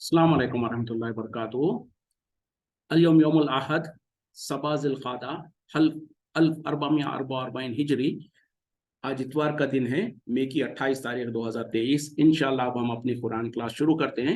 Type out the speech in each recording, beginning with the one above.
अस्सलाम वालेकुम वरहमतुल्लाहि वबरकातुहू। अल-यौम यौमुल अहद सबा ज़िल-क़अदा अल्फ अरबा अरबाइन हिजरी। आज इतवार का दिन है, मई की 28 तारीख 2023। इंशाअल्लाह अब हम अपनी कुरान क्लास शुरू करते हैं।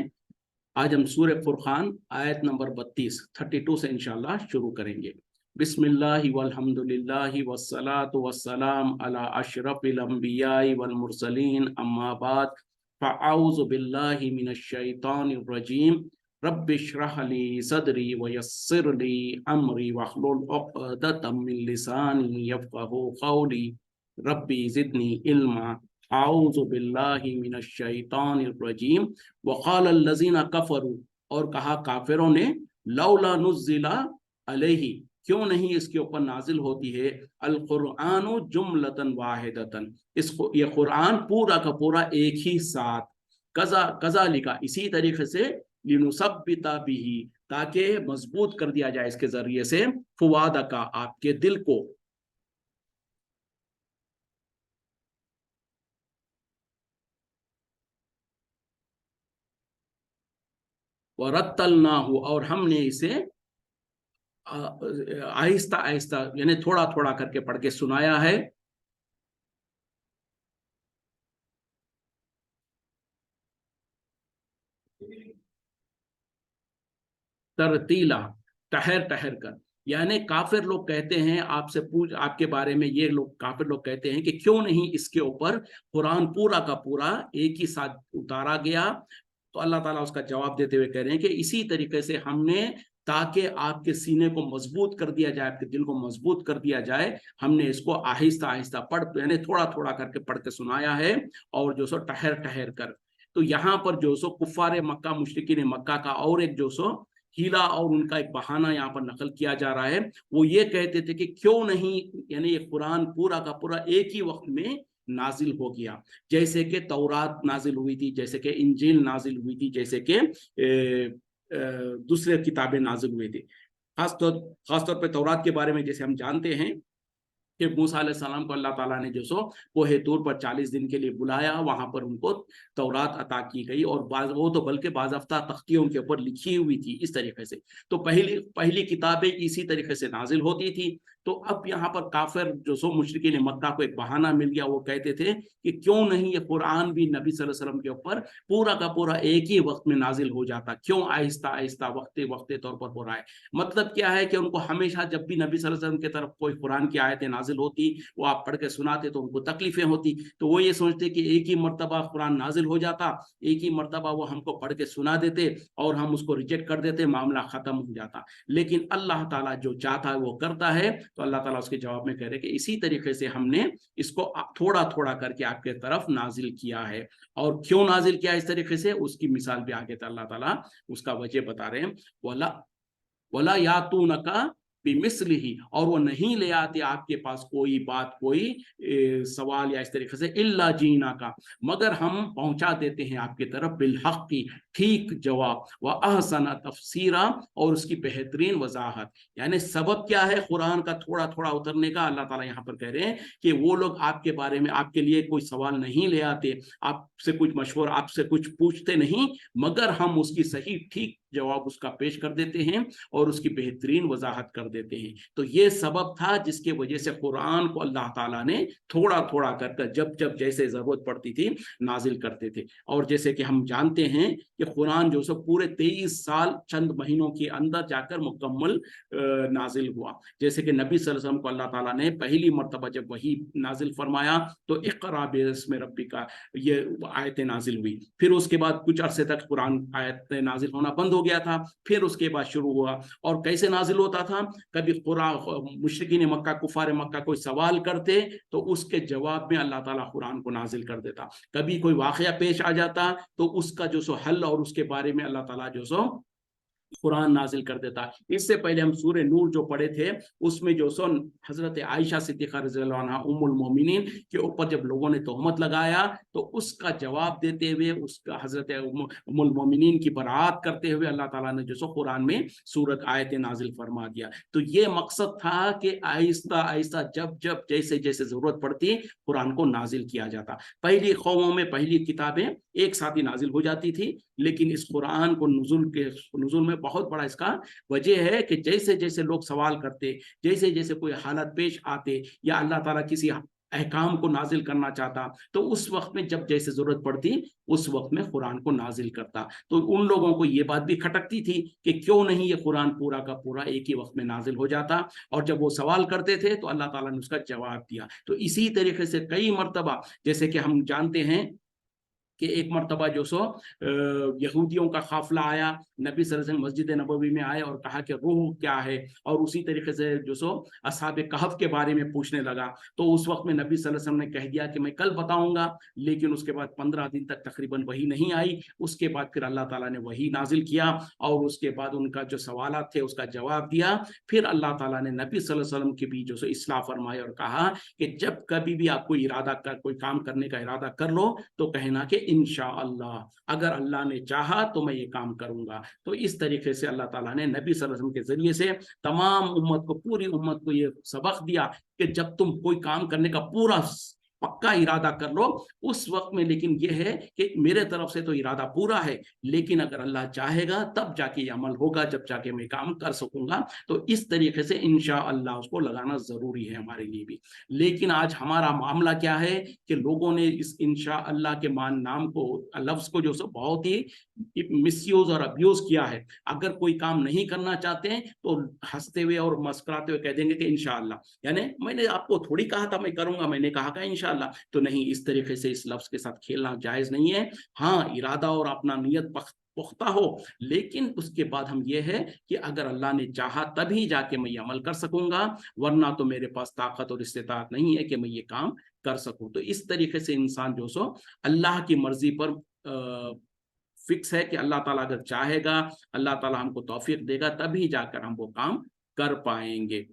आज हम सूरह फुरक़ान आयत नंबर 32 से इंशाअल्लाह शुरू करेंगे। बिस्मिल्लाहि वल्हम्दुलिल्लाहि वस्सलातु वस्सलाम अला अशरफिल अंबियाई वल मुरसलीन अम्मा बाद फ़अऊज़ु बिल्लाहि मिनश शैतानिर रजीम। रब्बिश्रह ली सदरी व यस्सिर ली अमरी वहलुल उक़दतम मिन लिसानी यफ़क़हू क़ौली रब्बी ज़िदनी इल्मा। आऊज़ु बिल्लाहि मिनश शैतानिर रजीम। वक़ालल लज़ीना कफ़रू, और कहा काफिरों ने, लौला नुज़्ज़िला अलैहि, क्यों नहीं इसके ऊपर नाजिल होती है अल कुरआनु जुमलतन वाहिदतन, इसको ये कुरान पूरा का पूरा एक ही साथ। कज़ा कज़ालिका, इसी तरीके से, लिनुसब्बिता बिही, ताकि मजबूत कर दिया जाए इसके जरिए से, फुआदा का, आपके दिल को। वरत्तलनाहु, और हमने इसे आहिस्ता आहिस्ता यानी थोड़ा थोड़ा करके पढ़ के सुनाया है। तरतीला, ठहर ठहर कर। यानी काफिर लोग कहते हैं, आपसे पूछ आपके बारे में ये लोग काफिर लोग कहते हैं कि क्यों नहीं इसके ऊपर कुरान पूरा का पूरा एक ही साथ उतारा गया। तो अल्लाह ताला उसका जवाब देते हुए कह रहे हैं कि इसी तरीके से हमने, ताकि आपके सीने को मजबूत कर दिया जाए, आपके दिल को मजबूत कर दिया जाए, हमने इसको आहिस्ता आहिस्ता पढ़ यानी थोड़ा थोड़ा करके पढ़ के सुनाया है, और जो सो ठहर ठहर कर। तो यहाँ पर जो सो कुफ्फारे मक्का, मुशरिकीन मक्का का और एक जो सो हीला और उनका एक बहाना यहाँ पर नकल किया जा रहा है। वो ये कहते थे कि क्यों नहीं, यानी ये कुरान पूरा का पूरा एक ही वक्त में नाजिल हो गया। जैसे कि तौरात नाजिल हुई थी, जैसे कि इंजील नाजिल हुई थी, जैसे कि दूसरे किताबें नाजिल हुई थी। खासतौर पे तौरात के बारे में जैसे हम जानते हैं कि मूसा अलैहि सलाम को अल्लाह ताला ने जो सो कोहे तूर पर 40 दिन के लिए बुलाया, वहां पर उनको तौरात अता की गई, और वो तो बल्कि बाज़ाफ्ता तख्तियों के ऊपर लिखी हुई थी इस तरीके से। तो पहली पहली किताबें इसी तरीके से नाजिल होती थी। तो अब यहाँ पर काफिर जो सो मुशरिकीन मक्का को एक बहाना मिल गया। वो कहते थे कि क्यों नहीं ये कुरान भी नबी सल्लल्लाहु अलैहि वसल्लम के ऊपर पूरा का पूरा एक ही वक्त में नाजिल हो जाता, क्यों आहिस्ता आहिस्ता वक्ते वक्ते तौर पर हो रहा है। मतलब क्या है कि उनको हमेशा जब भी नबी सल्लल्लाहु अलैहि वसल्लम की तरफ कोई कुरान की आयतें नाजिल होती, वो आप पढ़ के सुनाते तो उनको तकलीफें होती। तो वो ये सोचते कि एक ही मर्तबा कुरान नाजिल हो जाता, एक ही मर्तबा वो हमको पढ़ के सुना देते और हम उसको रिजेक्ट कर देते, मामला खत्म हो जाता। लेकिन अल्लाह ताला जो चाहता है वो करता है। तो अल्लाह ताला उसके जवाब में कह रहे कि इसी तरीके से हमने इसको थोड़ा थोड़ा करके आपके तरफ नाजिल किया है। और क्यों नाजिल किया इस तरीके से, उसकी मिसाल भी आगे अल्लाह ताला उसका वजह बता रहे हैं। वला वला यातूनका बिमिस्लिही, और वो नहीं ले आते आपके पास कोई बात, कोई सवाल या इस तरीके से, इल्ला जीना का, मगर हम पहुंचा देते हैं आपकी तरफ बिलहक की, ठीक जवाब, व अहसना तफसीरा, और उसकी बेहतरीन वजाहत। यानी सबब क्या है कुरान का थोड़ा थोड़ा उतरने का, अल्लाह ताला यहाँ पर कह रहे हैं कि वो लोग आपके बारे में, आपके लिए कोई सवाल नहीं ले आते, आपसे कुछ मशवरा, आपसे कुछ पूछते नहीं, मगर हम उसकी सही ठीक जवाब उसका पेश कर देते हैं और उसकी बेहतरीन वजाहत कर देते हैं। तो ये सबब था जिसके वजह से कुरान को अल्लाह ताला ने थोड़ा थोड़ा कर जब जब जैसे जरूरत पड़ती थी नाजिल करते थे। और जैसे कि हम जानते हैं कि कुरान जो सब पूरे 23 साल चंद महीनों के अंदर जाकर मुकम्मल नाजिल हुआ। जैसे कि नबी सल्लल्लाहु अलैहि वसल्लम को अल्लाह ताला ने पहली मर्तबा जब वही नाजिल फरमाया तो इक़रा बिस्मि रब्बिका, ये आयतें नाजिल हुई। फिर उसके बाद कुछ अरसे तक कुरान आयतें नाजिल होना बंद हो गया था, फिर उसके बाद शुरू हुआ। और कैसे नाजिल होता था, कभी मुशरिकीन मक्का, कुफार मक्का कोई सवाल करते तो उसके जवाब में अल्लाह ताला कुरान को नाजिल कर देता। कभी कोई वाकया पेश आ जाता तो उसका जो सो हल और उसके बारे में अल्लाह ताला जो सो कुरान नाजिल कर देता। इससे पहले हम सूरह नूर जो पढ़े थे उसमें जो सो हजरत आयशा सिद्दीक़ा रज़ियल्लाहु अन्हा उम्मुल मोमिनीन के ऊपर जब लोगों ने तोहमत लगाया तो उसका जवाब देते हुए उसका हजरत उम्मुल मोमिनीन की बरात करते हुए अल्लाह ताला ने जो सो कुरान में सूरत आयत नाजिल फरमा दिया। तो ये मकसद था कि आहिस्ता आहिस्ता जब जब जैसे जैसे जरूरत पड़ती कुरान को नाजिल किया जाता। पहली कौमों में पहली किताबें एक साथ ही नाजिल हो जाती थी, लेकिन इस कुरान को नुज़ुल में बहुत बड़ा इसका वजह है कि जैसे जैसे लोग सवाल करते, जैसे जैसे कोई हालत पेश आते या अल्लाह ताला किसी अहकाम को नाजिल करना चाहता तो उस वक्त में जब जैसे जरूरत पड़ती उस वक्त में कुरान को नाजिल करता। तो उन लोगों को ये बात भी खटकती थी कि क्यों नहीं ये कुरान पूरा का पूरा एक ही वक्त में नाजिल हो जाता, और जब वो सवाल करते थे तो अल्लाह ताला ने उसका जवाब दिया। तो इसी तरीके से कई मर्तबा जैसे कि हम जानते हैं कि एक मरतबा जो सो यहूदियों का काफिला आया, नबी सल्लल्लाहु अलैहि वसल्लम मस्जिद नबवी में आए और कहा कि रूह क्या है, और उसी तरीके से जो सो असहाब कहफ के बारे में पूछने लगा। तो उस वक्त में नबी सल्लल्लाहु अलैहि वसल्लम ने कह दिया कि मैं कल बताऊंगा, लेकिन उसके बाद 15 दिन तक तकरीबन वही नहीं आई। उसके बाद फिर अल्लाह ताला ने वही नाजिल किया और उसके बाद उनका जो सवालात थे उसका जवाब दिया। फिर अल्लाह ताला ने नबी सल्लल्लाहु अलैहि वसल्लम की भी जो सो इस्लाह फरमाई और कहा कि जब कभी भी आपको इरादा कर कोई काम करने का इरादा कर लो तो कहना कि इंशाअल्लाह, अगर अल्लाह ने चाहा तो मैं ये काम करूंगा। तो इस तरीके से अल्लाह ताला ने नबी सल्लल्लाहु अलैहि वसल्लम के जरिए से तमाम उम्मत को, पूरी उम्मत को ये सबक दिया कि जब तुम कोई काम करने का पूरा पक्का इरादा कर लो उस वक्त में, लेकिन यह है कि मेरे तरफ से तो इरादा पूरा है, लेकिन अगर अल्लाह चाहेगा तब जाके ये अमल होगा, जब जाके मैं काम कर सकूंगा। तो इस तरीके से इंशाअल्लाह उसको लगाना जरूरी है हमारे लिए भी। लेकिन आज हमारा मामला क्या है कि लोगों ने इस इंशाअल्लाह के नाम को, लफ्ज को जो सो बहुत ही मिसयूज और अब्यूज किया है। अगर कोई काम नहीं करना चाहते हैं तो हंसते हुए और मुस्कुराते हुए कह देंगे कि इंशाअल्लाह, यानी मैंने आपको थोड़ी कहा था मैं करूंगा, मैंने कहा था इंशाअल्लाह। तो नहीं, इस तरीके से इस लफ्ज के साथ खेलना जायज नहीं है। हाँ, इरादा और अपना नियत पुख्ता हो, लेकिन उसके बाद हम ये है कि अगर अल्लाह ने चाहा तभी जाके मैं ये अमल कर सकूंगा, वरना तो मेरे पास ताकत और इस्तिताअत नहीं है कि मैं ये काम कर सकूं। तो इस तरीके से इंसान जो सो अल्लाह की मर्जी पर फिक्स है कि अल्लाह ताला अगर चाहेगा, अल्लाह ताला हमको तौफीक देगा, तभी जाकर हम वो काम कर पाएंगे।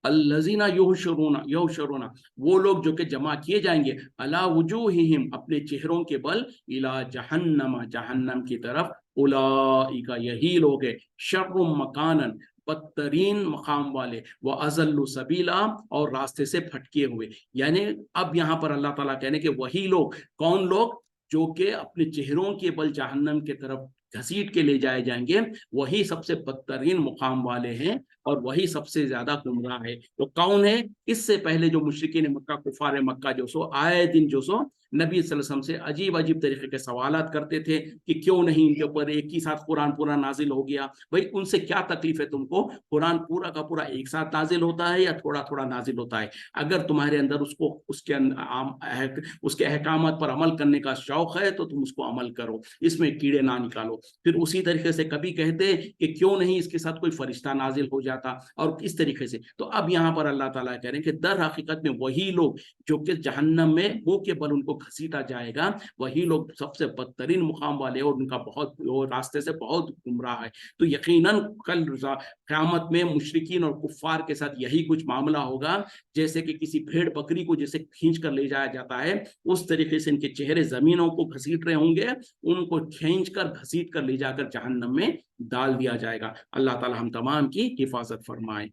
अल्लज़ीना युहशरूना, वो लोग जो कि जमा किए जाएंगे, अला वुजूहिहिम, अपने चेहरों के बल, इला जहन्नम, जहन्नम की तरफ, उलाइका, यही लोग है, शर्रुम मकानन, बदतरीन मकाम वाले, व अज़ल्लु सबीला, और रास्ते से भटके हुए। यानी अब यहाँ पर अल्लाह ताला कहने के वही लोग, कौन लोग, जो कि अपने चेहरों के बल जहन्नम की तरफ घसीट के ले जाए जाएंगे, वही सबसे बदतरीन मुकाम वाले हैं और वही सबसे ज्यादा गुमराह है। तो कौन है? इससे पहले जो मुशरिकीन मक्का, कुफार मक्का जो सो आए दिन जो सो नबी सल्लल्लाहु अलैहि वसल्लम से अजीब अजीब तरीके के सवालात करते थे कि क्यों नहीं इनके ऊपर एक ही साथ कुरान पूरा नाजिल हो गया। भाई उनसे क्या तकलीफ है तुमको? कुरान पूरा का पूरा एक साथ नाजिल होता है या थोड़ा थोड़ा नाजिल होता है? अगर तुम्हारे अंदर उसको उसके अहकामात पर अमल करने का शौक है तो तुम उसको अमल करो, इसमें कीड़े ना निकालो। फिर उसी तरीके से कभी कहते कि क्यों नहीं इसके साथ कोई फरिश्ता नाजिल हो जाता, और इस तरीके से। तो अब यहाँ पर अल्लाह ताला कह रहे हैं कि दर हकीकत में वही लोग जो कि जहन्नम में मुंह के बल उनको घसीटा जाएगा, वही लोग सबसे बदतरीन मुकाम वाले और उनका बहुत, वो रास्ते से बहुत गुमराह है। तो यकीनन कल क़यामत में मुशरिकीन और कुफ्फार के साथ यही कुछ मामला होगा, जैसे कि किसी भेड़ बकरी को जैसे खींच कर ले जाया जाता है, उस तरीके से इनके चेहरे जमीनों को घसीट रहे होंगे, उनको खींच कर घसीट कर ले जाकर जहन्नम में डाल दिया जाएगा। अल्लाह ताला हम तमाम की हिफाजत फरमाए।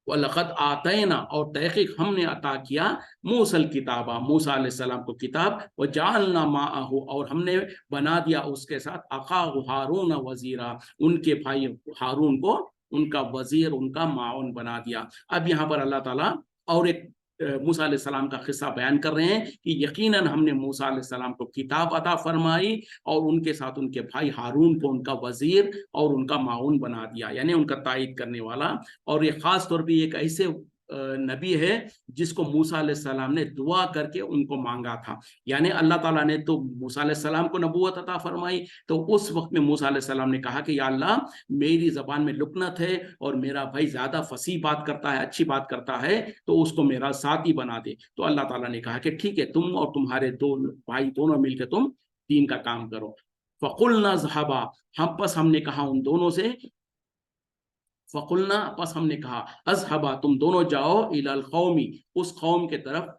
वलक़द आतैना, और तहक़ीक़ हमने अता किया, मूसल किताबा, मूसा अलैहिस्सलाम को किताब, व जअलना माअहू, और हमने बना दिया उसके साथ, अख़ाहू हारून वज़ीरा, उनके भाई हारून को उनका वज़ीर, उनका माउन बना दिया। अब यहाँ पर अल्लाह ताला और एक मूसा अलैहिस्सलाम का किस्सा बयान कर रहे हैं कि यकीनन हमने मूसा अलैहिस्सलाम को किताब अता फरमाई और उनके साथ उनके भाई हारून को उनका वज़ीर और उनका माउन बना दिया, यानी उनका तायद करने वाला। और ये खास तौर पे एक ऐसे नबी है जिसको मूसा अलैहिस्सलाम ने दुआ करके उनको मांगा था। यानी अल्लाह ताला ने तो मूसा अलैहिस्सलाम को नबूवत अता फरमाई, तो उस वक्त में मूसा अलैहिस्सलाम ने कहा कि या अल्लाह, मेरी जबान में लुकनत है और मेरा भाई ज्यादा फसीह बात करता है, अच्छी बात करता है, तो उसको मेरा साथी बना दे। तो अल्लाह ताला ने कहा कि ठीक है, तुम और तुम्हारे दो भाई दोनों मिलकर तुम दीन का काम करो। फकुलना ज़हबा, हम बस हमने कहा उन दोनों से, फकुलना बस हमने कहा, अज़हबा तुम दोनों जाओ, इलल कौमी उस कौम के तरफ,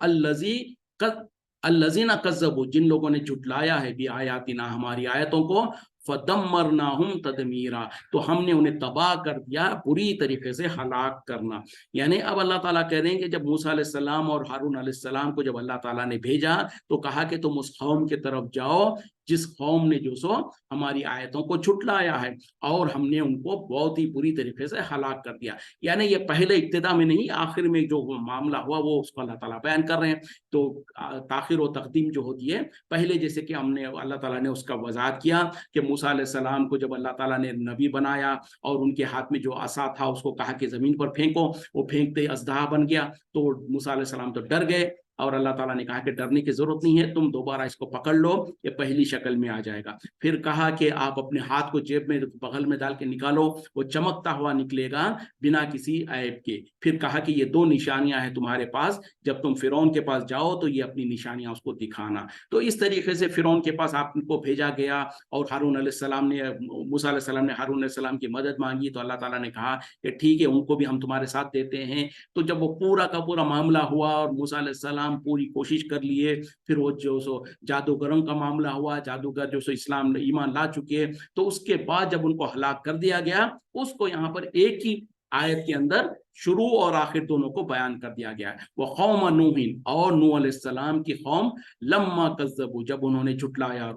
अल्लज़ीना कज़्ज़बू जिन लोगों ने झुटलाया है, भी आयातिना हमारी आयतों को, फदम्मरनाहुम तदमीरा तो हमने उन्हें तबाह कर दिया, बुरी तरीके से हलाक करना। यानी अब अल्लाह ताला कह रहे हैं कि जब मूसा अलैहिस्सलाम और हारून अलैहिस्सलाम को जब अल्लाह ताला ने भेजा, तो कहा कि तुम उस कौम की तरफ जाओ जिस कौम ने जो सो हमारी आयतों को झुटलाया है, और हमने उनको बहुत ही बुरी तरीके से हलाक कर दिया। यानी ये पहले इब्तिदा में नहीं, आखिर में जो मामला हुआ वो उसको अल्लाह ताला बयान कर रहे हैं। तो ताखिर और तकदीम जो होती है, पहले जैसे कि हमने अल्लाह ताला ने उसका वजाहत किया कि मूसा अलैहिस्सलाम को जब अल्लाह ताला ने नबी बनाया और उनके हाथ में जो असा था उसको कहा कि जमीन पर फेंको, वो फेंकते अजदहा बन गया, तो मूसा अलैहिस्सलाम तो डर गए, और अल्लाह ताला ने कहा कि डरने की जरूरत नहीं है, तुम दोबारा इसको पकड़ लो, ये पहली शक्ल में आ जाएगा। फिर कहा कि आप अपने हाथ को जेब में बगल में डाल के निकालो, वो चमकता हुआ निकलेगा बिना किसी ऐब के। फिर कहा कि ये दो निशानियां हैं तुम्हारे पास, जब तुम फिरौन के पास जाओ तो ये अपनी निशानियां उसको दिखाना। तो इस तरीके से फिरौन के पास आपको भेजा गया, और हारून अलैहिस्सलाम ने, मूसा अलैहिस्सलाम ने हारून अलैहिस्सलाम की मदद मांगी, तो अल्लाह ताला ने कहा कि ठीक है, उनको भी हम तुम्हारे साथ देते हैं। तो जब वो पूरा का पूरा मामला हुआ और मूसा अलैहिस्सलाम पूरी कोशिश कर लिए, फिर वो जो सो जादूगरों का मामला हुआ, जादूगर जो सो इस्लाम ईमान ला चुके, तो उसके बाद जब उनको हलाक कर दिया गया, उसको यहाँ पर एक ही आयत के अंदर शुरू और आखिर दोनों को बयान कर दिया गया है। वो कौम नूहिन, और नूह अलैहिस्सलाम की कौम, लम्मा कज़्ज़बू जब उन्होंने झुटलाया,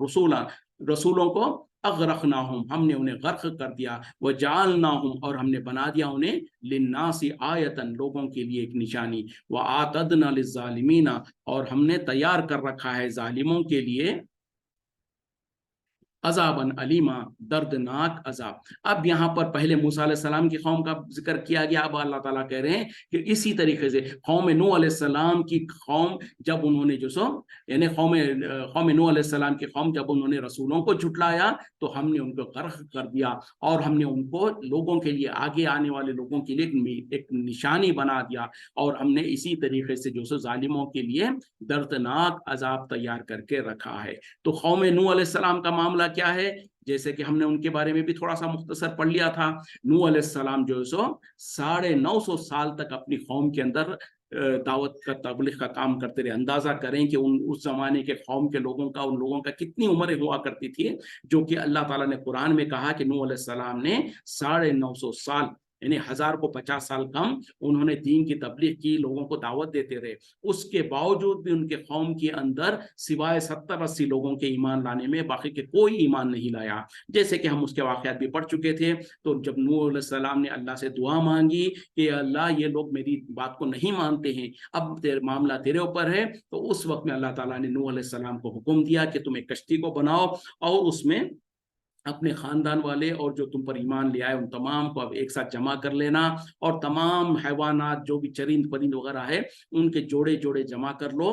रसूलों को, अगरकनाहुम हमने उन्हें गर्क कर दिया, व जालनाहुम और हमने बना दिया उन्हें, लिन्नासी आयतन लोगों के लिए एक निशानी, व आतदना लिज़्ज़ालिमीना और हमने तैयार कर रखा है जालिमों के लिए, अजाबन अलीमा दर्दनाक अजाब। अब यहाँ पर पहले मूसा अलैहिस्सलाम की कौम का जिक्र किया गया, अब अल्लाह ताला कह रहे हैं कि इसी तरीके से कौम नूह अलैहिस्सलाम की कौम जब उन्होंने जो सो, यानी कौम नूह अलैहिस्सलाम की कौम जब उन्होंने रसूलों को झुटलाया, तो हमने उनको गर्क कर दिया, और हमने उनको लोगों के लिए, आगे आने वाले लोगों के लिए एक निशानी बना दिया, और हमने इसी तरीके से जो सो जालिमों के लिए दर्दनाक अजाब तैयार करके रखा है। तो कौम नूह अलैहिस्सलाम का मामला क्या है, जैसे कि हमने उनके बारे में भी थोड़ा सा मुख्तसर पढ़ लिया था। नूह अलैहिस्सलाम जो है सो 950 साल तक अपनी कौम के अंदर दावत का, तबलीग का काम करते रहे। अंदाजा करें कि उस जमाने के कौम के लोगों का, उन लोगों का कितनी उम्रें हुआ करती थी, जो कि अल्लाह ताला ने कुरान में कहा कि नूह अलैहिस्सलाम ने 950 साल, यानी 1000 को 50 साल कम, उन्होंने दीन की तबलीग की, लोगों को दावत देते रहे। उसके बावजूद भी उनके कौम के अंदर सिवाय 70-80 लोगों के ईमान लाने में बाकी के कोई ईमान नहीं लाया, जैसे कि हम उसके वाकयात भी पढ़ चुके थे। तो जब नूह अलैहिस्सलाम ने अल्लाह से दुआ मांगी कि अल्लाह, ये लोग मेरी बात को नहीं मानते हैं, अब मामला तेरे ऊपर है, तो उस वक्त में अल्लाह ताला ने नूह अलैहिस्सलाम को हुक्म दिया कि तुम एक कश्ती को बनाओ, और उसमें अपने खानदान वाले और जो तुम पर ईमान ले आए उन तमाम को अब एक साथ जमा कर लेना, और तमाम हैवानात जो भी चरिंद परिंद वगैरह है, उनके जोड़े जोड़े जमा कर लो।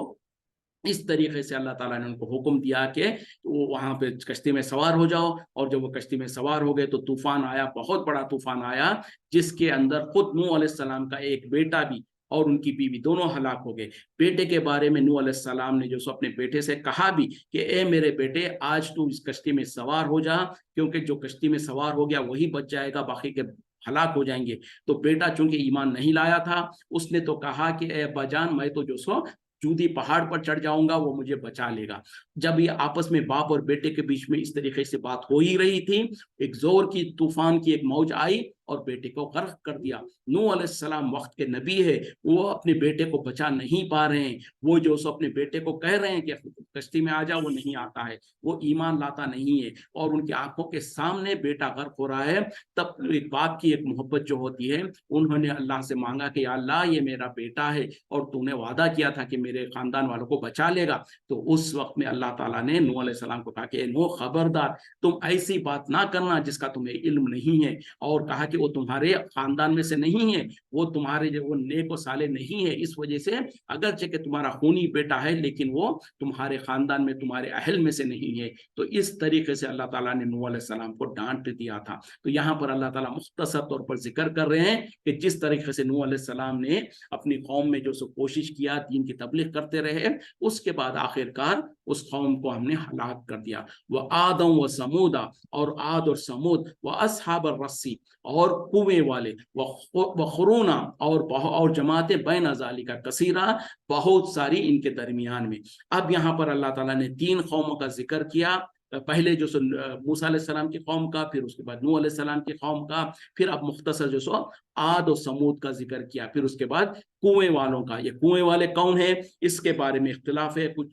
इस तरीके से अल्लाह ताला ने उनको हुक्म दिया कि वो वहां पे कश्ती में सवार हो जाओ। और जब वो कश्ती में सवार हो गए, तो तूफान आया, बहुत बड़ा तूफान आया, जिसके अंदर खुद नूह अलैहिस्सलाम का एक बेटा भी और उनकी बीवी दोनों हलाक हो गए। बेटे के बारे में नूह अलैहिस्सलाम ने जो सो अपने बेटे से कहा भी कि ए मेरे बेटे, आज तू इस कश्ती में सवार हो जा, क्योंकि जो कश्ती में सवार हो गया वही बच जाएगा, बाकी के हलाक हो जाएंगे। तो बेटा चूंकि ईमान नहीं लाया था, उसने तो कहा कि ए अब्बाजान, मैं तो जो सो जूदी पहाड़ पर चढ़ जाऊंगा, वो मुझे बचा लेगा। जब ये आपस में बाप और बेटे के बीच में इस तरीके से बात हो ही रही थी, एक जोर की तूफान की एक मौज आई और बेटे को गर्क कर दिया। नूह अलैहिस्सलाम वक्त के नबी है, वो अपने बेटे को बचा नहीं पा रहे हैं। वो जो सो अपने बेटे को कह रहे हैं कि कश्ती में आ जाओ, वो नहीं आता है, वो ईमान लाता नहीं है, और उनकी आंखों के सामने बेटा गर्क हो रहा है। तब एक बाप की एक मोहब्बत जो होती है, उन्होंने अल्लाह से मांगा कि अल्लाह, ये मेरा बेटा है और तूने वादा किया था कि मेरे खानदान वालों को बचा लेगा। तो उस वक्त में अल्लाह ताला ने नूह अलैहिस्सलाम को कहा कि नूह, खबरदार, तुम ऐसी बात ना करना जिसका तुम्हें इल्म नहीं है, और कहा कि वो तुम्हारे खानदान में से नहीं है, वो तुम्हारे जो वो नेक व साले नहीं है, इस वजह से अगरचे कि तुम्हारा खूनी बेटा है लेकिन वो तुम्हारे खानदान में तुम्हारे अहल में से नहीं है। तो इस तरीके से अल्लाह ताला ने नूह अलैहिस्सलाम को डांट दिया था। तो यहाँ पर अल्लाह ताला मुख्तसर तौर पर जिक्र कर रहे हैं कि जिस तरीके से नूह अलैहिस्सलाम ने अपनी कौम में जो सो कोशिश किया, दीन की तबलीग करते रहे, उसके बाद आखिरकार उस कौम को हमने हलाक कर दिया। वह आदम व समूदा, और आद और समूद, व असहाब रस्सी, और कुएं वाले, व खुरूना, और जमातें बैन ज़ालिका कसीरा, बहुत सारी इनके दरमियान में। अब यहाँ पर अल्लाह ताला ने 3 कौमों का जिक्र किया। पहले जो सो मूसा अलैहिस्सलाम की कौम का, फिर उसके बाद नूह अलैहिस्सलाम की कौम का, फिर अब मुख्तसर जो सो आद और समूद का जिक्र किया, फिर उसके बाद कुएं वालों का। ये कुएं वाले कौन है, इसके बारे में इख्तिलाफ है। कुछ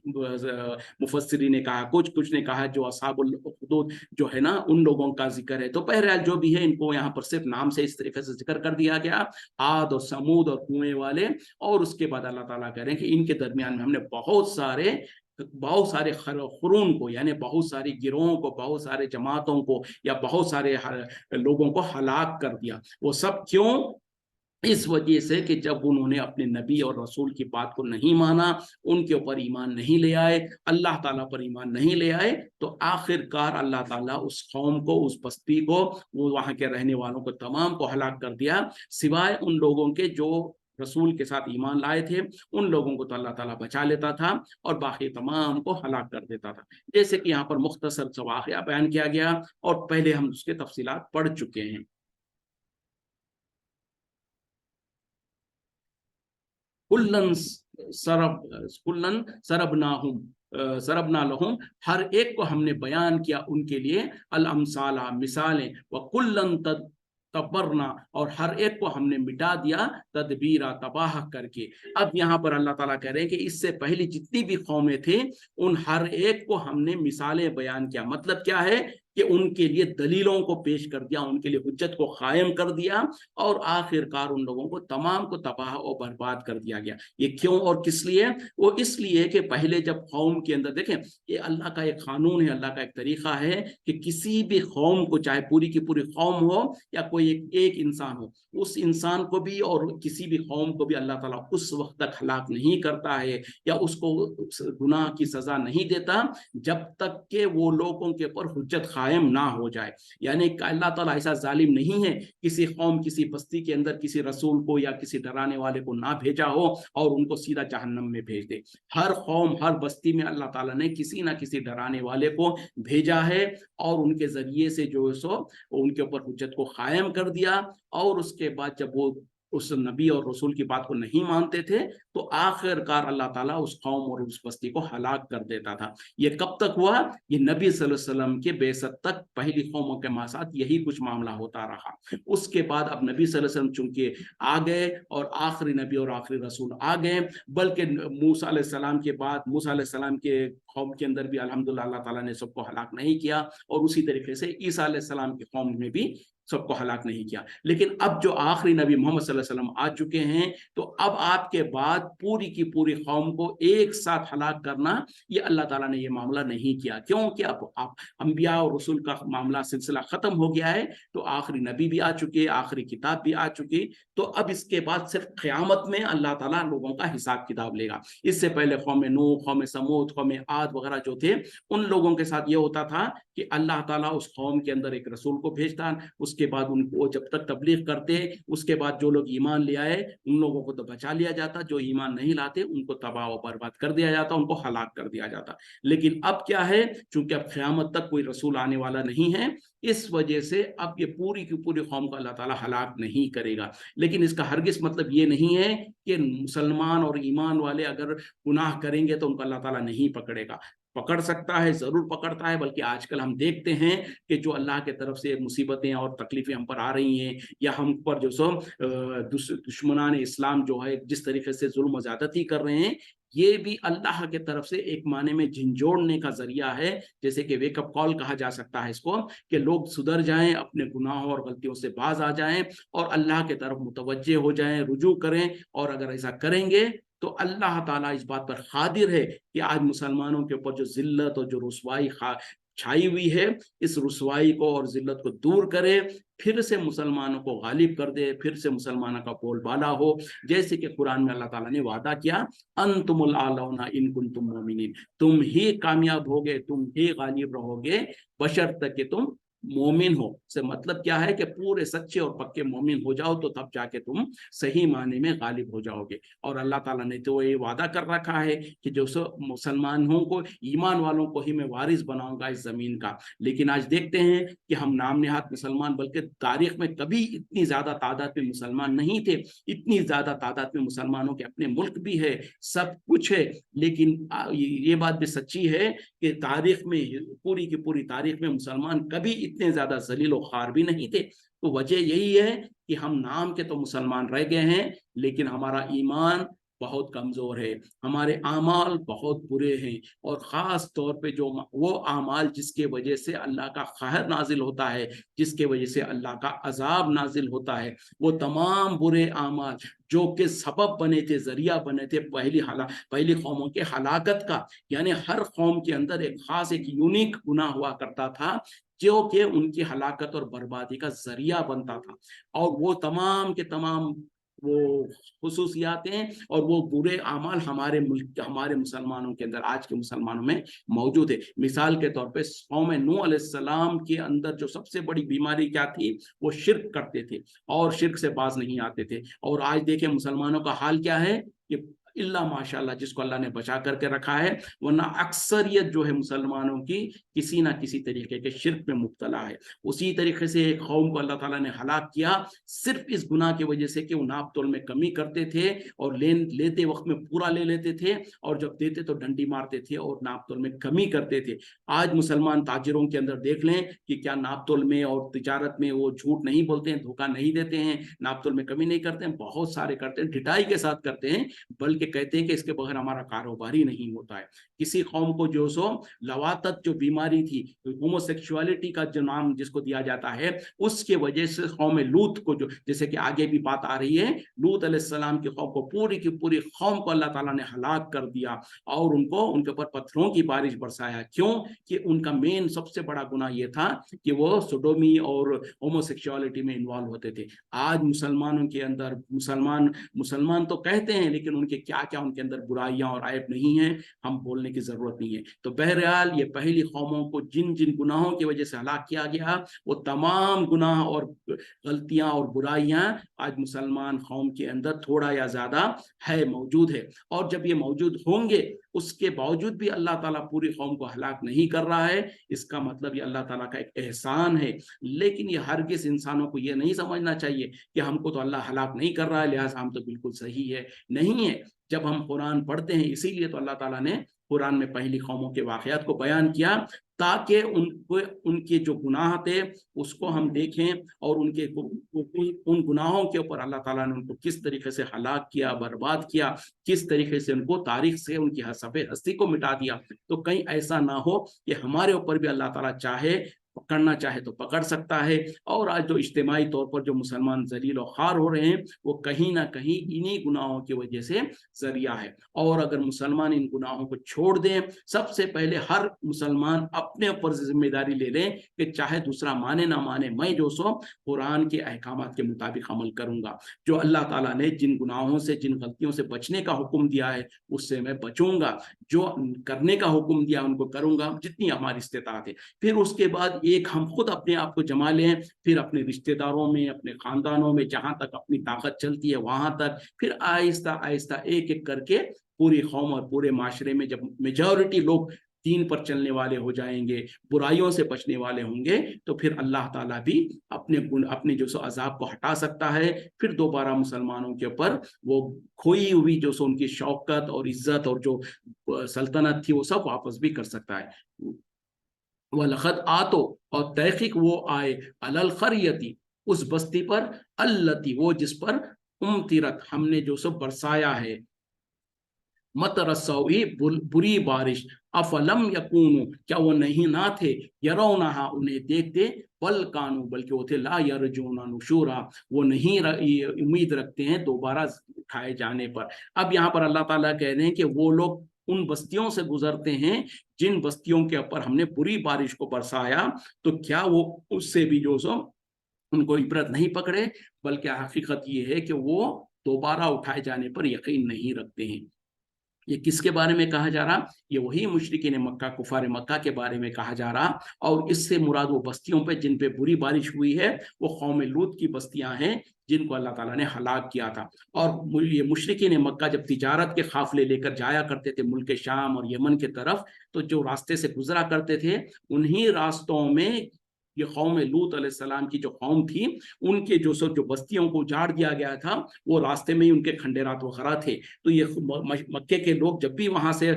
मुफस्सिरी ने कहा कुछ ने कहा जो असहाबुल उखदूद जो है ना, उन लोगों का जिक्र है। तो बहरहाल जो भी है, इनको यहाँ पर सिर्फ नाम से इस तरीके से जिक्र कर दिया गया, आद और समूद और कुएं वाले। और उसके बाद अल्लाह ताला कह रहे हैं कि इनके दरमियान में हमने बहुत सारे खुरून को, यानी बहुत सारी गिरोहों को, बहुत सारे जमातों को, या बहुत सारे लोगों को हलाक कर दिया। वो सब क्यों? इस वजह से कि जब उन्होंने अपने नबी और रसूल की बात को नहीं माना, उनके ऊपर ईमान नहीं ले आए, अल्लाह ताला पर ईमान नहीं ले आए, तो आखिरकार अल्लाह ताला उस कौम को, उस बस्ती को, वो वहां के रहने वालों को तमाम को हलाक कर दिया, सिवाय उन लोगों के जो रसूल के साथ ईमान लाए थे। उन लोगों को तो अल्लाह ताला बचा लेता था और बाकी तमाम को हलाक कर देता था। जैसे कि यहाँ पर मुख्तसर सा वाक़या बयान किया गया और पहले हम उसके तफसीलात पढ़ चुके हैं। कुल्लन सरबना लहुम, हर एक को हमने बयान किया उनके लिए, अल अमसाला, मिसालें, व कुल्लन तबरना, और हर एक को हमने मिटा दिया, तदबीरा, तबाह करके। अब यहाँ पर अल्लाह ताला कह रहे हैं कि इससे पहले जितनी भी कौमें थे, उन हर एक को हमने मिसालें बयान किया। मतलब क्या है कि उनके लिए दलीलों को पेश कर दिया, उनके लिए हुज्जत को कायम कर दिया, और आखिरकार उन लोगों को तमाम को तबाह और बर्बाद कर दिया गया। ये क्यों और किस लिए? वो इसलिए कि पहले जब कौम के अंदर, देखें, ये अल्लाह का एक कानून है, अल्लाह का एक तरीका है कि किसी भी कौम को, चाहे पूरी की पूरी कौम हो या कोई एक इंसान हो, उस इंसान को भी और किसी भी कौम को भी अल्लाह ताला उस वक्त तक हलाक नहीं करता है या उसको गुनाह की सजा नहीं देता जब तक कि वो लोगों के ऊपर हुज्जत कायम ना हो जाए। यानी अल्लाह ताला ऐसा जालिम नहीं है, किसी कौम, किसी बस्ती के अंदर किसी रसूल को या किसी डराने वाले को ना भेजा हो और उनको सीधा जहन्नम में भेज दे। हर कौम, हर बस्ती में अल्लाह ताला ने किसी ना किसी डराने वाले को भेजा है और उनके जरिए से जो सो उनके ऊपर हुज्जत को कायम कर दिया। और उसके बाद जब वो उस नबी और रसूल की बात को नहीं मानते थे, तो आखिरकार अल्लाह ताला उस कौम और उस बस्ती को हलाक कर देता था। ये कब तक हुआ? ये नबी सल्लल्लाहु अलैहि वसल्लम के बेसत तक पहली कौमों के साथ यही कुछ मामला होता रहा। उसके बाद अब नबी सल्लल्लाहु अलैहि वसल्लम चूंकि आ गए और आखिरी नबी और आखिरी रसूल आ गए, बल्कि मूसा अलैहिस्सलाम के बाद मूसा अलैहिस्सलाम के कौम के अंदर भी अल्हम्दुलिल्लाह अल्लाह ताला ने सबको हलाक नहीं किया, और उसी तरीके से ईसा अलैहिस्सलाम के कौम में भी सबको हलाक नहीं किया। लेकिन अब जो आखिरी नबी मोहम्मद सल्लल्लाहु अलैहि वसल्लम आ चुके हैं, तो अब आपके बाद पूरी की पूरी कौम को एक साथ हलाक करना, ये अल्लाह ताला ने ये मामला नहीं किया। क्योंकि अब आप अंबिया और रसूल का मामला सिलसिला खत्म हो गया है, तो आखिरी नबी भी आ चुके, आखिरी किताब भी आ चुकी, तो अब इसके बाद सिर्फ क़यामत में अल्लाह ताला लोगों का हिसाब किताब लेगा। इससे पहले कौम नूह, कौम समूद, कौम आद वगैरह जो थे, उन लोगों के साथ ये होता था कि अल्लाह ताला उस कौम के अंदर एक रसूल को भेजता, उसके बाद उनको जब तक तबलीग करते, उसके बाद जो लोग ईमान ले आए उन लोगों को तो बचा लिया जाता, जो ईमान नहीं लाते उनको तबाह व बर्बाद कर दिया जाता, उनको हलाक कर दिया जाता। लेकिन अब क्या है, चूंकि अब क़यामत तक कोई रसूल आने वाला नहीं है, इस वजह से अब ये पूरी की पूरी कौम को अल्लाह ताला हलाक नहीं करेगा। लेकिन इसका हरगिज मतलब ये नहीं है कि मुसलमान और ईमान वाले अगर गुनाह करेंगे तो उनको अल्लाह ताला नहीं पकड़ेगा। पकड़ सकता है, जरूर पकड़ता है, बल्कि आजकल हम देखते हैं कि जो अल्लाह के तरफ से मुसीबतें और तकलीफें हम पर आ रही हैं, या हम पर जो सो दुश्मनान इस्लाम जो है जिस तरीके से जुल्म ज़्यादती कर रहे हैं, ये भी अल्लाह के तरफ से एक माने में झिंझोड़ने का जरिया है। जैसे कि वेकअप कॉल कहा जा सकता है इसको, कि लोग सुधर जाएं, अपने गुनाहों और गलतियों से बाज आ जाएं और अल्लाह के तरफ मुतवज्जे हो जाएं, रुजू करें, और अगर ऐसा करेंगे تو اللہ تعالیٰ اس بات پر قادر ہے کہ آج مسلمانوں کے اوپر جو ذلت اور جو رسوائی چھائی ہوئی ہے، اس رسوائی کو اور ذلت کو دور کرے، پھر سے مسلمانوں کو غالب کر دے، پھر سے مسلمانوں کا بول بالا ہو، جیسے کہ قرآن میں اللہ تعالیٰ نے وعدہ کیا، انتم الاعلون ان کنتم مومنین، تم ہی کامیاب ہوگے، تم ہی غالب رہو گے، بشرط کہ تم مومن ہو۔ سے مطلب کیا ہے کہ پورے سچے اور پکے مومن ہو جاؤ، تو تب جا کے تم صحیح معنی میں غالب ہو جاؤ گے۔ اور اللہ تعالیٰ نے تو یہ وعدہ کر رکھا ہے کہ جو مسلمانوں کو، ایمان والوں کو ہی میں وارث بناؤں گا اس زمین کا۔ لیکن آج دیکھتے ہیں کہ ہم نام نہاد مسلمان، بلکہ تاریخ میں کبھی اتنی زیادہ تعداد میں مسلمان نہیں تھے، اتنی زیادہ تعداد میں مسلمانوں کے اپنے ملک بھی ہے، سب کچھ ہے، لیکن یہ بات بھی سچی ہے کہ تاریخ میں، پوری کی پوری تاریخ میں مسلمان کبھی اتنے زیادہ ذلیل و خوار بھی نہیں تھے۔ تو وجہ یہی ہے کہ ہم نام کے تو مسلمان رہ گئے ہیں، لیکن ہمارا ایمان بہت کمزور ہے، ہمارے اعمال بہت برے ہیں، اور خاص طور پہ جو وہ اعمال جس کے وجہ سے اللہ کا قہر نازل ہوتا ہے، جس کے وجہ سے اللہ کا عذاب نازل ہوتا ہے، وہ تمام برے اعمال جو کہ سبب بنے تھے، ذریعہ بنے تھے پہلی قوموں کے ہلاکت کا، یعنی ہر قوم کے اندر ایک خاص، ایک یونیک گناہ ہوا کرتا تھا جو کہ ان کی ہلاکت اور بربادی کا ذریعہ بنتا تھا، اور وہ تمام کے تمام وہ خصوصیات ہیں اور وہ برے اعمال ہمارے ملک، ہمارے مسلمانوں کے اندر، آج کے مسلمانوں میں موجود ہے۔ مثال کے طور پہ قوم نوح علیہ السلام کے اندر جو سب سے بڑی بیماری کیا تھی؟ وہ شرک کرتے تھے اور شرک سے باز نہیں آتے تھے۔ اور آج دیکھیں مسلمانوں کا حال کیا ہے کہ اللہ ماشاءاللہ جس کو اللہ نے بچا کر کے رکھا ہے، ورنہ اکثریت جو ہے مسلمانوں کی کسی نہ کسی طریقے کے شرک میں مبتلا ہے۔ اسی طریقے سے ایک قوم کو اللہ تعالیٰ نے ہلاک کیا صرف اس گناہ کی وجہ سے کہ وہ ناپ تول میں کمی کرتے تھے اور لیتے وقت میں پورا لے لیتے تھے، اور جب دیتے تو ڈنڈی مارتے تھے اور ناپ تول میں کمی کرتے تھے۔ آج مسلمان تاجروں کے اندر دیکھ لیں کہ کیا ناپ تول میں اور تجارت میں وہ جھوٹ نہیں بولتے ہیں، دھوکہ نہیں دیتے ہیں، ناپ تول میں کمی نہیں کرتے ہیں، بہت سارے کرتے ہیں، ڈٹائی کے ساتھ کرتے ہیں، بلکہ کہتے ہیں کہ اس کے بغیر ہمارا کاروبار ہی نہیں ہوتا ہے۔ کسی قوم کو جو سو لواطت جو بیماری تھی، ہومو سیکشوالٹی کا جو نام جس کو دیا جاتا ہے، اس کے وجہ سے قوم لوط کو، جو جیسے کہ آگے بھی بات آ رہی ہے، لوط علیہ السلام کی قوم کو، پوری کی پوری قوم کو اللہ تعالیٰ نے ہلاک کر دیا اور ان کے اوپر پتھروں کی بارش برسایا۔ کیوں؟ کہ ان کا مین سب سے بڑا گناہ یہ تھا کہ وہ سوڈومی اور ہومو سیکشوالٹی میں انوالو ہوتے تھے۔ آج مسلمانوں کے اندر، مسلمان تو کہتے ہیں، لیکن ان کے کیا کیا ان کے اندر برائیاں اور عیب نہیں ہیں، ہم بولنے کی ضرورت نہیں ہے۔ تو بہرحال یہ پہلی قوموں کو جن جن گناہوں کی وجہ سے ہلاک کیا گیا، وہ تمام گناہ اور غلطیاں اور برائیاں آج مسلمان قوم کے اندر تھوڑا یا زیادہ ہے، موجود ہے۔ اور جب یہ موجود ہوں گے، اس کے باوجود بھی اللہ تعالیٰ پوری قوم کو ہلاک نہیں کر رہا ہے، اس کا مطلب یہ اللہ تعالیٰ کا ایک احسان ہے۔ لیکن یہ ہرگز انسانوں کو یہ نہیں سمجھنا چاہیے کہ ہم کو تو اللہ ہلاک نہیں کر رہا ہے لہٰذا ہم تو بالکل صحیح ہے، نہیں ہے۔ جب ہم قرآن پڑھتے ہیں، اسی لیے تو اللہ تعالیٰ نے قرآن میں پہلی قوموں کے واقعات کو بیان کیا، تاکہ ان کے جو گناہ تھے اس کو ہم دیکھیں، اور ان گناہوں کے اوپر اللہ تعالیٰ نے ان کو کس طریقے سے ہلاک کیا، برباد کیا، کس طریقے سے ان کو تاریخ سے ان کی حسب ہستی کو مٹا دیا۔ تو کہیں ایسا نہ ہو کہ ہمارے اوپر بھی اللہ تعالیٰ چاہے، پکڑنا چاہے تو پکڑ سکتا ہے۔ اور آج جو اجتماعی طور پر جو مسلمان ذلیل و خوار ہو رہے ہیں، وہ کہیں نہ کہیں انہی گناہوں کی وجہ سے ذریعہ ہے۔ اور اگر مسلمان ان گناہوں کو چھوڑ دیں، سب سے پہلے ہر مسلمان اپنے اوپر ذمہ داری لے لیں کہ چاہے دوسرا مانے نہ مانے، میں جو سو قرآن کے احکامات کے مطابق عمل کروں گا، جو اللہ تعالیٰ نے جن گناہوں سے، جن غلطیوں سے بچنے کا حکم دیا ہے اس سے میں بچوں گا، جو کرنے کا حکم دیا ان کو کروں گا جتنی ہماری استطاعت ہے۔ پھر اس کے بعد ایک ہم خود اپنے آپ کو جما لیں، پھر اپنے رشتہ داروں میں، اپنے خاندانوں میں، جہاں تک اپنی طاقت چلتی ہے وہاں تک، پھر آہستہ آہستہ ایک ایک کر کے پوری قوم اور پورے معاشرے میں جب میجورٹی لوگ دین پر چلنے والے ہو جائیں گے، برائیوں سے بچنے والے ہوں گے، تو پھر اللہ تعالیٰ بھی اپنے جو سو عذاب کو ہٹا سکتا ہے۔ پھر دوبارہ مسلمانوں کے اوپر وہ کھوئی ہوئی جو سو ان کی شوکت اور عزت اور جو سلطنت تھی وہ سب واپس بھی کر سکتا ہے۔ وَلَقَدْ آتَوْا، اور تحقیق وہ آئے، عَلَى الْقَرْيَةِ، اس بستی پر، الَّتِي، وہ جس پر، اُمْطِرَتْ، ہم نے جو سب برسایا ہے، मत रसोई बुरी बारिश, अफलम यकूनु, क्या वो नहीं ना थे, यरौनहा, उन्हें देखते, बल कानू, बल्कि वो थे, ला यरजूना नुशूरा, वो नहीं उम्मीद रखते हैं दोबारा उठाए जाने पर। अब यहाँ पर अल्लाह ताला कह रहे हैं कि वो लोग उन बस्तियों से गुजरते हैं जिन बस्तियों के ऊपर हमने बुरी बारिश को बरसाया, तो क्या वो उससे भी जो सो उनको इबरत नहीं पकड़े, बल्कि हकीकत ये है कि वो दोबारा उठाए जाने पर यकीन नहीं रखते हैं। ये किसके बारे में कहा जा रहा? ये वही मुशरिकीन मक्का, कुफार मक्का के बारे में कहा जा रहा। और इससे मुराद वो बस्तियों पे जिन पे बुरी बारिश हुई है, वो कौम लूत की बस्तियां हैं जिनको अल्लाह ताला ने हलाक किया था। और ये मुशरिकीन मक्का जब तिजारत के काफिले लेकर जाया करते थे मुल्क शाम और यमन के तरफ, तो जो रास्ते से गुजरा करते थे, उन्हीं रास्तों में ये कौम लूत अलैहिस्सलाम की जो कौम थी, उनके जो बस्तियों को उजाड़ दिया गया था, वो रास्ते में ही उनके खंडेरात वगैरह थे। तो ये मक्के के लोग जब भी वहां से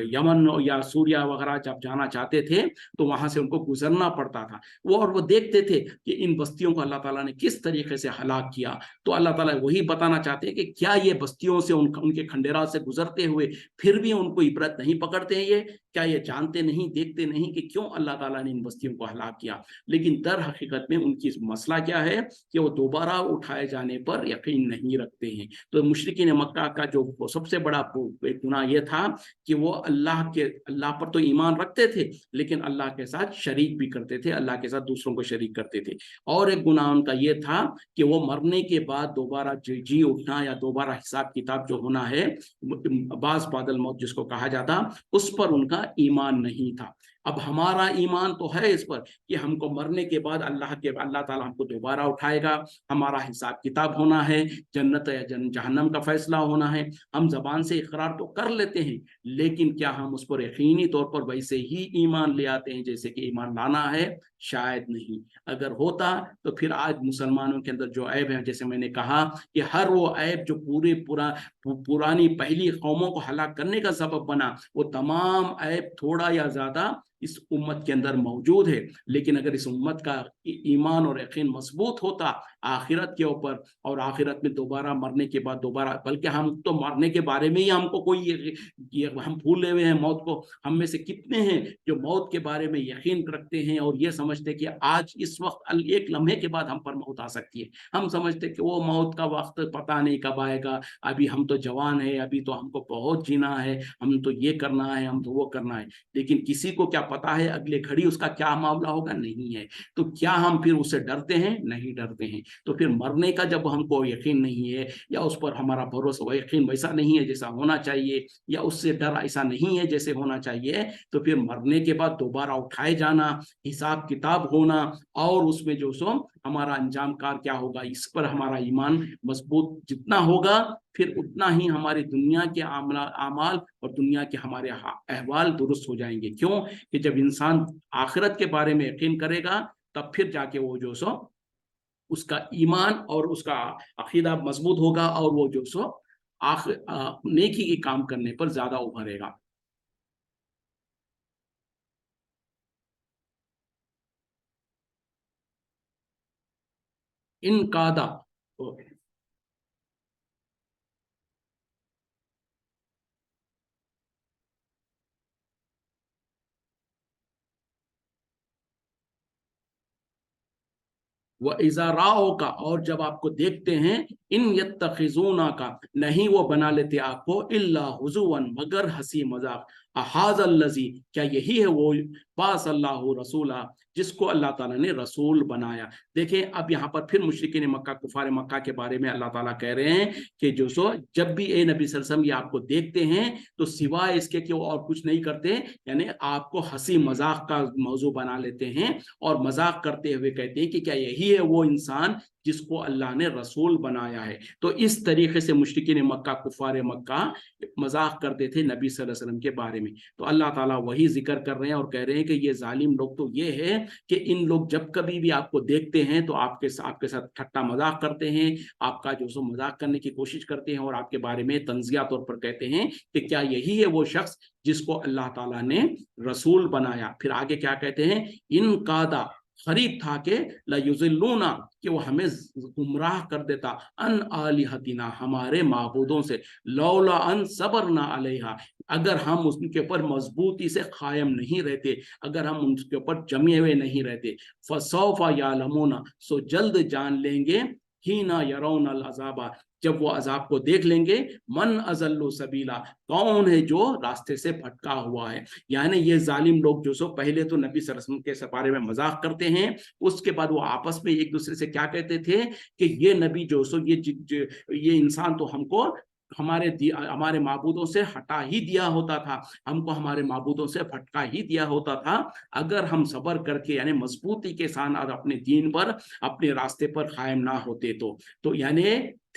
यमन या सूरिया वगैरह जब जाना चाहते थे, तो वहां से उनको गुजरना पड़ता था। वो देखते थे कि इन बस्तियों को अल्लाह ताला ने किस तरीके से हलाक किया। तो अल्लाह ताला वही बताना चाहते हैं कि क्या ये बस्तियों से उनके खंडेरात से गुजरते हुए फिर भी उनको इबरत नहीं पकड़ते हैं? ये क्या ये जानते नहीं, देखते नहीं कि क्यों अल्लाह ताला ने इन बस्तियों को हलाक किया? लेकिन दर हकीकत में उनकी मसला क्या है कि वो दोबारा उठाए जाने पर यकीन नहीं रखते हैं। तो मुशरिकीन मक्का का जो सबसे बड़ा गुनाह ये था कि वो अल्लाह पर तो ईमान रखते थे, लेकिन अल्लाह के साथ शरीक भी करते थे, अल्लाह के साथ दूसरों को शरीक करते थे। और एक गुनाह उनका ये था कि वो मरने के बाद दोबारा जी उठना या दोबारा हिसाब किताब जो होना है, बास बादल मौत जिसको कहा जाता, उस पर उनका ईमान नहीं था। अब हमारा ईमान तो है इस पर कि हमको मरने के बाद अल्लाह ताला हमको दोबारा उठाएगा, हमारा हिसाब किताब होना है, जन्नत या जहन्नम का फैसला होना है। हम जबान से इकरार तो कर लेते हैं, लेकिन क्या हम उस पर यकीनी तौर पर वैसे ही ईमान ले आते हैं जैसे कि ईमान लाना है? शायद नहीं। अगर होता तो फिर आज मुसलमानों के अंदर जो ऐब है, जैसे मैंने कहा कि हर वो ऐब जो पुरानी पहली कौमों को हलाक करने का सबब बना, वो तमाम ऐब थोड़ा या ज्यादा इस उम्मत के अंदर मौजूद है। लेकिन अगर इस उम्मत का ईमान और यकीन मजबूत होता आखिरत के ऊपर, और आखिरत में दोबारा मरने के बाद दोबारा, बल्कि हम तो मरने के बारे में ही हमको हम भूले हुए हैं मौत को। हम में से कितने हैं जो मौत के बारे में यकीन रखते हैं और ये समझते हैं कि आज इस वक्त एक लम्हे के बाद हम पर मौत आ सकती है। हम समझते हैं कि वो मौत का वक्त पता नहीं कब आएगा, अभी हम तो जवान है, अभी तो हमको बहुत जीना है, हम तो ये करना है, हम तो वो करना है। लेकिन किसी को क्या पता है अगले घड़ी उसका क्या मामला होगा? नहीं है। तो क्या हम फिर उससे डरते हैं? नहीं डरते हैं। तो फिर मरने का जब हमको यकीन नहीं है, या उस पर हमारा भरोसा यकीन वैसा नहीं है जैसा होना चाहिए, या उससे डर ऐसा नहीं है जैसे होना चाहिए, तो फिर मरने के बाद दोबारा उठाए जाना, हिसाब किताब होना, और उसमें जो सो हमारा अंजाम कार क्या होगा, इस पर हमारा ईमान मजबूत जितना होगा, फिर उतना ही हमारी दुनिया के आमाल और दुनिया के हमारे अहवाल दुरुस्त हो जाएंगे। क्यों? कि जब इंसान आखिरत के बारे में यकीन करेगा, तब फिर जाके वो जो सो उसका ईमान और उसका अकीदा मजबूत होगा, और वो जो सो नेकी के काम करने पर ज्यादा उभरेगा। इन कादा व इजाराओं का, और जब आपको देखते हैं, इन यत्तखिजूना का, नहीं वो बना लेते आपको, इल्ला हुजुवन, मगर हंसी मजाक, अहाज़ल्लज़ी, क्या यही है वो, बास अल्लाह रसूला, जिसको अल्लाह ताला ने रसूल बनाया। देखें, अब यहाँ पर फिर मुशरिकीन मक्का, कुफार मक्का के बारे में अल्लाह ताला कह रहे हैं कि जो सो जब भी ए नबी सल्लल्लाहु अलैहि वसल्लम ये आपको देखते हैं, तो सिवाय इसके कि वो और कुछ नहीं करते, यानी आपको हंसी मजाक का मौजू बना लेते हैं, और मजाक करते हुए कहते हैं कि क्या यही है वो इंसान जिसको अल्लाह ने रसूल बनाया है। तो इस तरीके से मुशरिकीन मक्का, कुफार मक्का मजाक करते थे नबी सल्लल्लाहु अलैहि वसल्लम के बारे में। तो अल्लाह ताला वही जिक्र कर रहे हैं और कह रहे हैं कि ये जालिम लोग तो ये है कि इन लोग जब कभी भी आपको देखते हैं तो आपके साथ ठट्टा मजाक करते हैं, आपका जो सो मजाक करने की कोशिश करते हैं, और आपके बारे में तंजिया तौर पर कहते हैं कि क्या यही है वो शख्स जिसको अल्लाह ताला ने रसूल बनाया। फिर आगे क्या कहते हैं, इन कादा, करीब था कि लयुज़िल्लूना, कि वो हमें गुमराह कर देता, अन आलिहतिना, हमारे माबूदों से, लौला अन सबरना अलैहा, अगर हम उसके ऊपर मजबूती से कायम नहीं रहते, अगर हम उनके ऊपर जमे हुए नहीं रहते, फसौफा यालमूना, सो जल्द जान लेंगे, हीना यरौन अल अज़ाबा, जब वो अजाब को देख लेंगे, मन अजल्लु सबीला, कौन है जो रास्ते से भटका हुआ है। यानी ये जालिम लोग जो सो पहले तो नबी सल्लल्लाहु अलैहि वसल्लम के बारे में मजाक करते हैं, उसके बाद वो आपस में एक दूसरे से क्या कहते थे कि ये नबी जो सो ये इंसान तो हमको हमारे माबूदों से हटा ही दिया होता था, हमको हमारे माबूदों से भटका ही दिया होता था, अगर हम सबर करके यानी मजबूती के साथ और अपने दीन पर, अपने रास्ते पर कायम ना होते तो यानी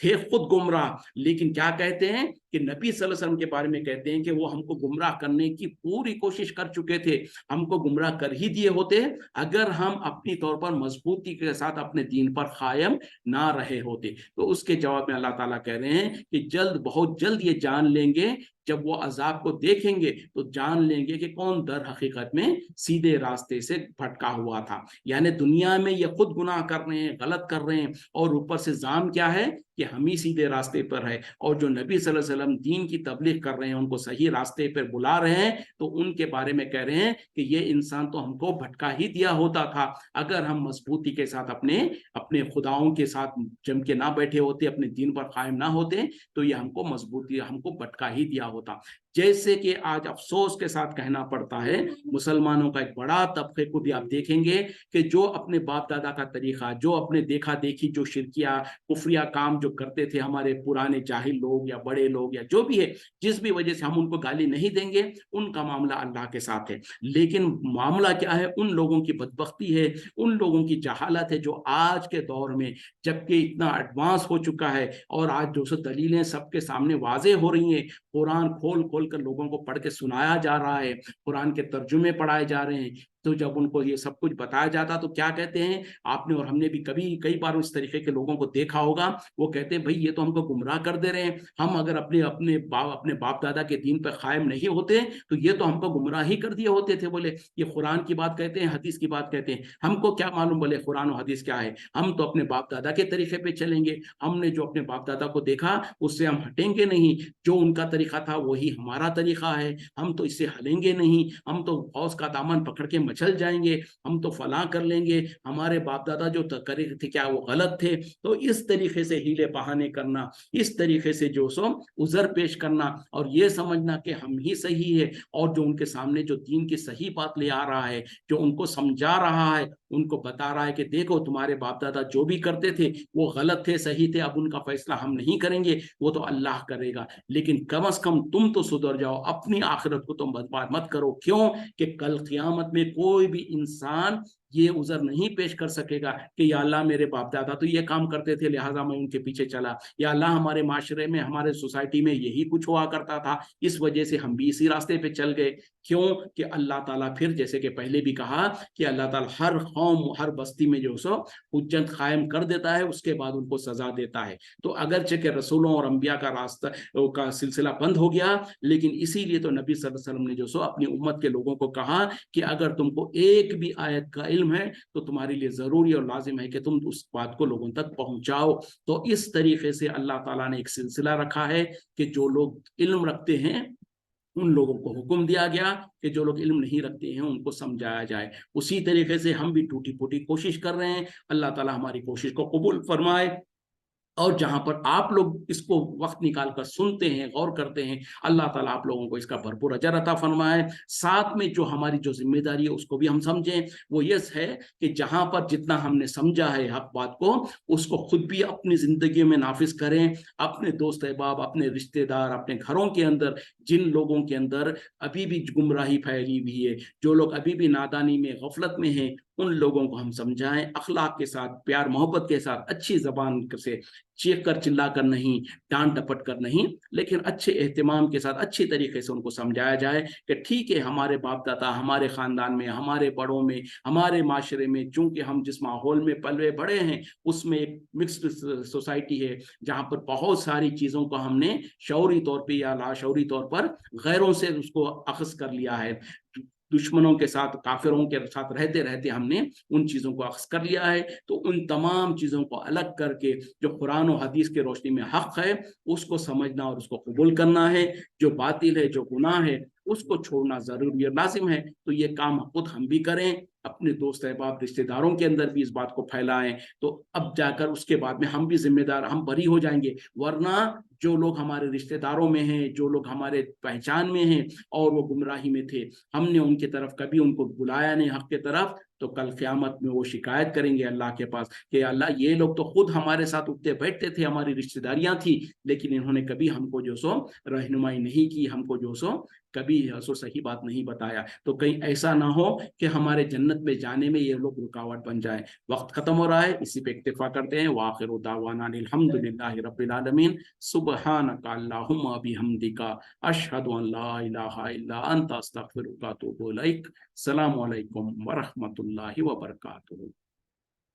थे खुद गुमराह, लेकिन क्या कहते हैं कि नबी सल्लल्लाहु अलैहि वसल्लम के बारे में कहते हैं कि वो हमको गुमराह करने की पूरी कोशिश कर चुके थे, हमको गुमराह कर ही दिए होते अगर हम अपनी तौर पर मजबूती के साथ अपने दीन पर कायम ना रहे होते। तो उसके जवाब में अल्लाह ताला कह रहे हैं कि जल्द, बहुत जल्द ये जान लेंगे, जब वो अजाब को देखेंगे तो जान लेंगे कि कौन दर हकीकत में सीधे रास्ते से भटका हुआ था। यानी दुनिया में ये खुद गुनाह कर रहे हैं, गलत कर रहे हैं, और ऊपर से जाम क्या है कि हम ही सीधे रास्ते पर है, और जो नबी सल्लल्लाहु अलैहि वसल्लम दीन की तबलीग कर रहे हैं, उनको सही रास्ते पर बुला रहे हैं, तो उनके बारे में कह रहे हैं कि ये इंसान तो हमको भटका ही दिया होता था, अगर हम मजबूती के साथ अपने अपने खुदाओं के साथ जम के ना बैठे होते, अपने दीन पर कायम ना होते, तो ये हमको भटका ही दिया होता। जैसे कि आज अफसोस के साथ कहना पड़ता है, मुसलमानों का एक बड़ा तबके को भी आप देखेंगे कि जो अपने बाप दादा का तरीका, जो अपने देखा देखी जो शिरकिया कुफरिया काम जो करते थे हमारे पुराने जाहिल लोग या बड़े लोग या जो भी है, जिस भी वजह से हम उनको गाली नहीं देंगे, उनका मामला अल्लाह के साथ है। लेकिन मामला क्या है, उन लोगों की बदबख्ती है, उन लोगों की जहालत है, जो आज के दौर में जबकि इतना एडवांस हो चुका है और आज 200 दलीलें सबके सामने वाजे हो रही हैं, कुरान खोल खोल कर लोगों को पढ़ के सुनाया जा रहा है, कुरान के तर्जुमे पढ़ाए जा रहे हैं, तो जब उनको ये सब कुछ बताया जाता तो क्या कहते हैं, आपने और हमने भी कई बार उस तरीके के लोगों को देखा होगा, वो कहते हैं भाई ये तो हमको गुमराह कर दे रहे हैं, हम अगर अपने बाप दादा के दीन पर कायम नहीं होते तो ये तो हमको गुमराह ही कर दिए होते थे। बोले ये कुरान की बात कहते हैं, हदीस की बात कहते हैं, हमको क्या मालूम बोले कुरान और हदीस क्या है, हम तो अपने बाप दादा के तरीके पे चलेंगे, हमने जो अपने बाप दादा को देखा उससे हम हटेंगे नहीं, जो उनका तरीका था वही हमारा तरीका है, हम तो इससे हलेंगे नहीं, हम तो फौज का दामन पकड़ के मचल जाएंगे, हम तो फला कर लेंगे, हमारे बाप दादा जो करे थे क्या वो गलत थे। तो इस तरीके से हीले बहाने करना, इस तरीके से जो सो उजर पेश करना और ये समझना कि हम ही सही है, और जो उनके सामने जो दीन की सही बात ले आ रहा है, जो उनको समझा रहा है, उनको बता रहा है कि देखो तुम्हारे बाप दादा जो भी करते थे वो गलत थे, सही थे, अब उनका फैसला हम नहीं करेंगे, वो तो अल्लाह करेगा, लेकिन कम से कम तुम तो सुधर जाओ, अपनी आखिरत को तुम बर्बाद मत करो। क्यों कि कल क़यामत में कोई भी इंसान ये उजर नहीं पेश कर सकेगा कि या अल्लाह मेरे बाप दादा तो ये काम करते थे लिहाजा मैं उनके पीछे चला, या अल्लाह हमारे माशरे में, हमारे सोसाइटी में यही कुछ हुआ करता था, इस वजह से हम भी इसी रास्ते पे चल गए। क्यों कि अल्लाह ताला फिर जैसे कि पहले भी कहा कि अल्लाह ताला हर कौम हर बस्ती में जो सो हुज्जत कायम कर देता है, उसके बाद उनको सजा देता है। तो अगरचे के रसूलों और अंबिया का रास्ता का सिलसिला बंद हो गया, लेकिन इसीलिए तो नबी सल्लल्लाहु अलैहि वसल्लम ने जो सो अपनी उम्मत के लोगों को कहा कि अगर तुमको एक भी आयत का इल्म है तो तुम्हारे लिए जरूरी और लाजिम है कि तुम उस बात को लोगों तक पहुंचाओ। तो इस तरीके से अल्लाह ताला ने एक सिलसिला रखा है कि जो लोग इल्म रखते हैं उन लोगों को हुक्म दिया गया कि जो लोग इल्म नहीं रखते हैं उनको समझाया जाए। उसी तरीके से हम भी टूटी फूटी कोशिश कर रहे हैं, अल्लाह ताला हमारी कोशिश को कबूल फरमाए, और जहां पर आप लोग इसको वक्त निकाल कर सुनते हैं, गौर करते हैं, अल्लाह ताला आप लोगों को इसका भरपूर अजर अता फरमाए। साथ में जो हमारी जो जिम्मेदारी है उसको भी हम समझें, वो ये है कि जहां पर जितना हमने समझा है हक बात को, उसको खुद भी अपनी जिंदगी में नाफिज करें, अपने दोस्त अहबाब, अपने रिश्तेदार, अपने घरों के अंदर जिन लोगों के अंदर अभी भी गुमराही फैली हुई है, जो लोग अभी भी नादानी में गफलत में हैं, उन लोगों को हम समझाएं अखलाक के साथ, प्यार मोहब्बत के साथ, अच्छी जबान से, चीख कर चिल्ला कर नहीं, डांट डपट कर नहीं, लेकिन अच्छे एहतमाम के साथ अच्छी तरीके से उनको समझाया जाए कि ठीक है हमारे बाप दादा, हमारे खानदान में, हमारे बड़ों में, हमारे माशरे में, चूंकि हम जिस माहौल में पले बड़े हैं उसमें एक मिक्स्ड सोसाइटी है, जहाँ पर बहुत सारी चीज़ों को हमने शौरी तौर पर या लाशौरी तौर पर गैरों से उसको अखज़ कर लिया है। दुश्मनों के साथ, काफिरों के साथ रहते रहते हमने उन चीज़ों को अख्ज़ कर लिया है। तो उन तमाम चीज़ों को अलग करके जो कुरान और हदीस के रोशनी में हक़ है उसको समझना और उसको कबूल करना है, जो बातिल है, जो गुनाह है उसको छोड़ना ज़रूरी और लाजिम है। तो ये काम खुद हम भी करें, अपने दोस्त अहबाब रिश्तेदारों के अंदर भी इस बात को फैलाएं, तो अब जाकर उसके बाद में हम भी जिम्मेदार, हम बरी हो जाएंगे। वरना जो लोग हमारे रिश्तेदारों में हैं, जो लोग हमारे पहचान में हैं और वो गुमराही में थे, हमने उनकी तरफ कभी उनको बुलाया नहीं हक के तरफ, तो कल क़यामत में वो शिकायत करेंगे अल्लाह के पास कि अल्लाह ये लोग तो खुद हमारे साथ उठते बैठते थे, हमारी रिश्तेदारियां थी, लेकिन इन्होंने कभी हमको जो सो रहनुमाई नहीं की, हमको जो सो कभी सो सही बात नहीं बताया। तो कहीं ऐसा ना हो कि हमारे जन्नत में जाने में ये लोग रुकावट बन जाए। वक्त खत्म हो रहा है, इसी पे इक्तिफा करते हैं। वाखिरु दावाना अल्हम्दुलिल्लाहि रब्बिल आलमीन, सुब्हानका अल्लाहुम्मा बिहम्दिका, अशहदु अन ला इलाहा इल्ला अंता अस्तगफिरुका व अतूबु इलैक। अस्सलामु अलैकुम व रहमतुल्लाहि व बरकातुहू।